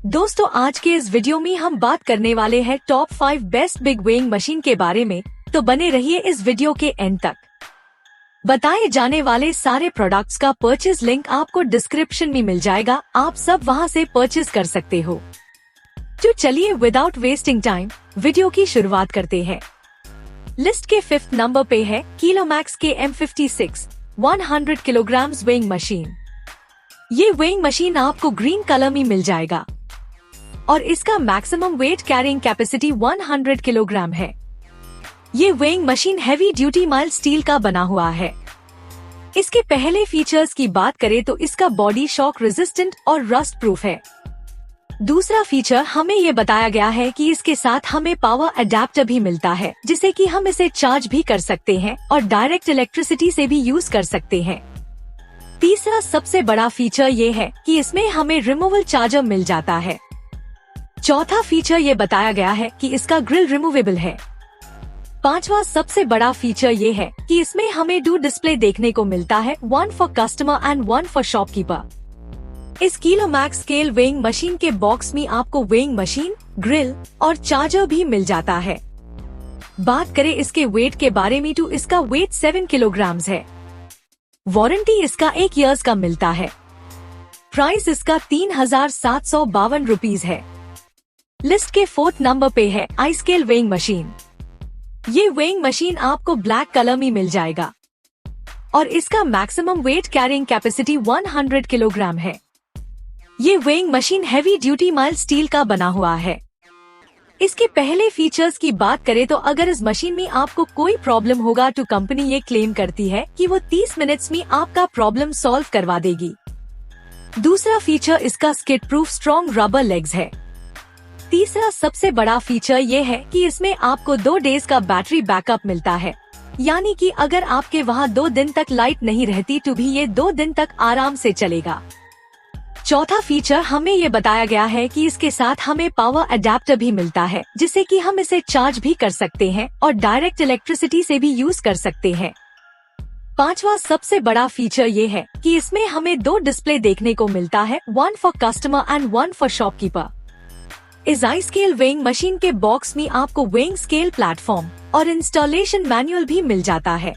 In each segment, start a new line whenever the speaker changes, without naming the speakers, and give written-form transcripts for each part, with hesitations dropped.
दोस्तों आज के इस वीडियो में हम बात करने वाले हैं top 5 best big weighing machine के बारे में, तो बने रहिए इस वीडियो के एंड तक। बताए जाने वाले सारे प्रोडक्ट्स का परचेज लिंक आपको डिस्क्रिप्शन में मिल जाएगा, आप सब वहां से परचेज कर सकते हो। तो चलिए विदाउट वेस्टिंग टाइम वीडियो की शुरुआत करते हैं। लिस्ट के 5th नंबर पे है किलोमैक्स KM56 100 किलोग्राम वेइंग मशीन। ये वेइंग मशीन आपको ग्रीन कलर में मिल जाएगा और इसका maximum weight carrying capacity 100 kilogram है। ये weighing machine heavy duty mild steel का बना हुआ है। इसके पहले फीचर्स की बात करें तो इसका बॉडी शॉक रेजिस्टेंट और रस्ट प्रूफ है। दूसरा फीचर हमें ये बताया गया है कि इसके साथ हमें पावर अडेप्टर भी मिलता है, जिससे कि हम इसे चार्ज भी कर सकते हैं और डायरेक्ट इलेक्ट्रिसिटी से भी यूज कर सकते हैं। तीसरा सबसे बड़ा फीचर ये है कि इसमें हमें रिमूवल चार्जर मिल जाता है। चौथा फीचर ये बताया गया है कि इसका ग्रिल रिमूवेबल है। पांचवा सबसे बड़ा फीचर ये है कि इसमें हमें 2 डिस्प्ले देखने को मिलता है, 1 for customer and 1 for shopkeeper. इस किलोमैक्स स्केल वेइंग मशीन के बॉक्स में आपको वेइंग मशीन, ग्रिल और चार्जर भी मिल जाता है। बात करें इसके वेट के बारे में तो इसका वेट 7 किलोग्राम है। वारंटी इसका 1 ईयर्स का मिलता है। प्राइस इसका 3752 रुपीज है। लिस्ट के 4th नंबर पे है iScale वेइंग मशीन। ये वेइंग मशीन आपको ब्लैक कलर में मिल जाएगा और इसका maximum weight carrying capacity 100 kilogram है। ये weighing machine heavy duty mild steel का बना हुआ है। इसके पहले फीचर्स की बात करें तो अगर इस मशीन में आपको कोई प्रॉब्लम होगा तो कंपनी ये क्लेम करती है कि वो 30 मिनट्स में आपका प्रॉब्लम सॉल्व करवा देगी। दूसरा फीचर इसका skid proof strong rubber legs है। तीसरा सबसे बड़ा फीचर ये है कि इसमें आपको 2 डेज का बैटरी बैकअप मिलता है, यानी कि अगर आपके वहाँ 2 दिन तक लाइट नहीं रहती तो भी ये 2 दिन तक आराम से चलेगा। चौथा फीचर हमें ये बताया गया है कि इसके साथ हमें पावर अडेप्टर भी मिलता है, जिससे कि हम इसे चार्ज भी कर सकते हैं और डायरेक्ट इलेक्ट्रिसिटी से भी यूज कर सकते हैं। पांचवा सबसे बड़ा फीचर ये है कि इसमें हमें 2 डिस्प्ले देखने को मिलता है, 1 for customer and 1 for shopkeeper. इस iScale वेइंग मशीन के बॉक्स में आपको वेइंग स्केल प्लेटफॉर्म और इंस्टॉलेशन मैनुअल भी मिल जाता है।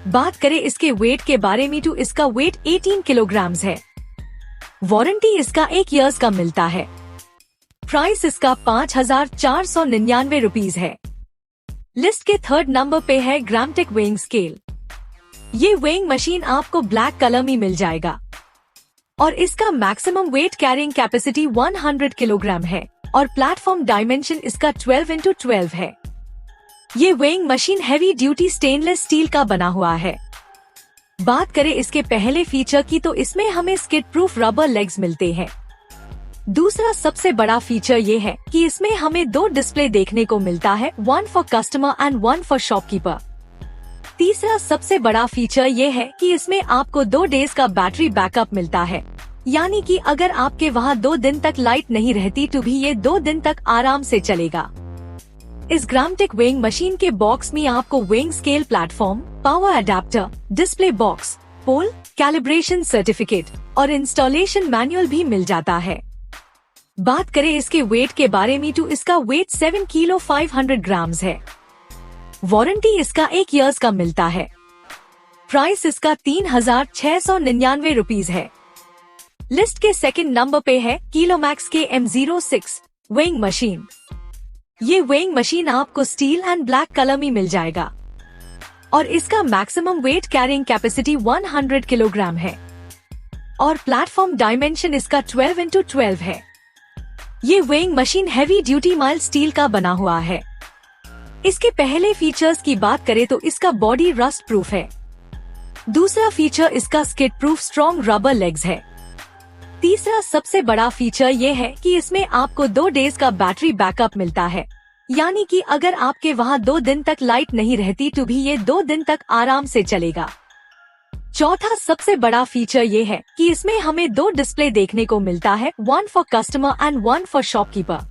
बात करें इसके वेट के बारे में तो इसका वेट 18 किलोग्राम है। वारंटी इसका 1 ईयर्स का मिलता है। प्राइस इसका 5499 रुपीज है। लिस्ट के 3rd नंबर पे है ग्रामटेक वेइंग स्केल। ये वेइंग मशीन आपको ब्लैक कलर में मिल जाएगा और इसका maximum weight carrying capacity 100 kilogram है और प्लेटफॉर्म डायमेंशन इसका 12x12 है। ये weighing machine heavy duty stainless steel का बना हुआ है। बात करें इसके पहले फीचर की तो इसमें हमें स्किड प्रूफ रबर लेग्स मिलते हैं। दूसरा सबसे बड़ा फीचर ये है कि इसमें हमें 2 डिस्प्ले देखने को मिलता है, 1 for customer and 1 for shopkeeper. तीसरा सबसे बड़ा फीचर ये है कि इसमें आपको 2 डेज का बैटरी बैकअप मिलता है, यानी कि अगर आपके वहाँ 2 दिन तक लाइट नहीं रहती तो भी ये 2 दिन तक आराम से चलेगा। इस ग्रामटेक वेइंग मशीन के बॉक्स में आपको weighing scale platform, power adapter, display box, pole, calibration certificate और इंस्टॉलेशन मैनुअल भी मिल जाता है। बात करें इसके वेट के बारे में तो इसका वेट 7 किलो 500 ग्राम है। वारंटी इसका 1 ईयर्स का मिलता है। प्राइस इसका 3699 रुपीज है। लिस्ट के 2nd नंबर पे है किलोमैक्स KM06 वेइंग मशीन। ये वेइंग मशीन आपको स्टील एंड ब्लैक कलर में मिल जाएगा और इसका maximum weight carrying capacity 100 kilogram है और प्लेटफॉर्म डायमेंशन इसका 12x12 है। ये weighing machine heavy duty mild steel का बना हुआ है। इसके पहले फीचर्स की बात करें तो इसका बॉडी रस्ट प्रूफ है। दूसरा फीचर इसका skid proof strong rubber legs है। तीसरा सबसे बड़ा फीचर ये है कि इसमें आपको 2 डेज का बैटरी बैकअप मिलता है, यानी कि अगर आपके वहाँ 2 दिन तक लाइट नहीं रहती तो भी ये 2 दिन तक आराम से चलेगा। चौथा सबसे बड़ा फीचर ये है कि इसमें हमें 2 डिस्प्ले देखने को मिलता है, 1 for customer and 1 for shopkeeper.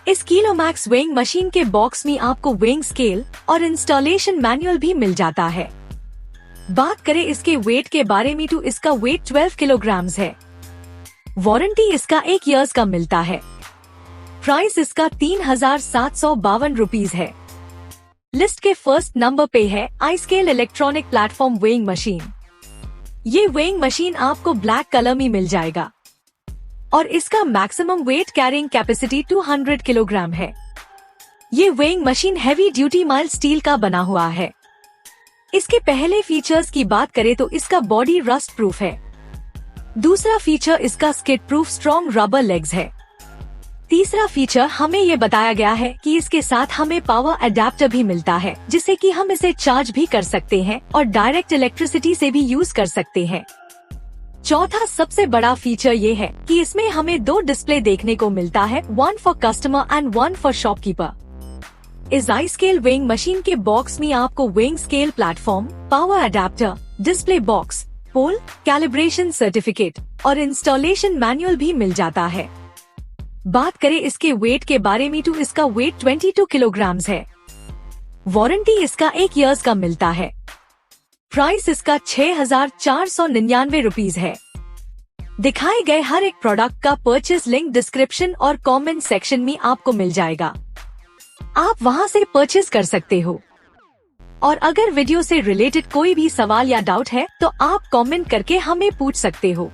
इस किलोमैक्स वेइंग मशीन के बॉक्स में आपको वेइंग स्केल और इंस्टॉलेशन मैनुअल भी मिल जाता है। बात करें इसके वेट के बारे में तो इसका वेट 12 किलोग्राम है। वारंटी इसका 1 ईयर्स का मिलता है। प्राइस इसका 3,752 रुपीज है। लिस्ट के फर्स्ट नंबर पे है iScale electronic platform weighing machine. ये वेइंग मशीन आपको ब्लैक कलर में मिल जाएगा और इसका maximum weight carrying capacity 200 kilogram है। ये weighing machine heavy duty mild steel का बना हुआ है। इसके पहले फीचर्स की बात करें तो इसका बॉडी रस्ट प्रूफ है। दूसरा फीचर इसका skid proof strong rubber legs है। तीसरा फीचर हमें ये बताया गया है कि इसके साथ हमें पावर अडेप्टर भी मिलता है, जिससे कि हम इसे चार्ज भी कर सकते हैं और डायरेक्ट इलेक्ट्रिसिटी से भी यूज कर सकते हैं। चौथा सबसे बड़ा फीचर ये है कि इसमें हमें 2 डिस्प्ले देखने को मिलता है, 1 for customer and 1 for shopkeeper. इस iScale वेइंग मशीन के बॉक्स में आपको weighing scale platform, power adapter, display box, pole, calibration certificate और इंस्टॉलेशन मैनुअल भी मिल जाता है। बात करें इसके वेट के बारे में तो इसका वेट 22 किलोग्राम है। वारंटी इसका 1 ईयर्स का मिलता है। प्राइस इसका 6,499 रुपीज है। दिखाए गए हर एक प्रोडक्ट का परचेज लिंक डिस्क्रिप्शन और कमेंट सेक्शन में आपको मिल जाएगा। आप वहां से परचेज कर सकते हो। और अगर वीडियो से रिलेटेड कोई भी सवाल या डाउट है तो आप कमेंट करके हमें पूछ सकते हो।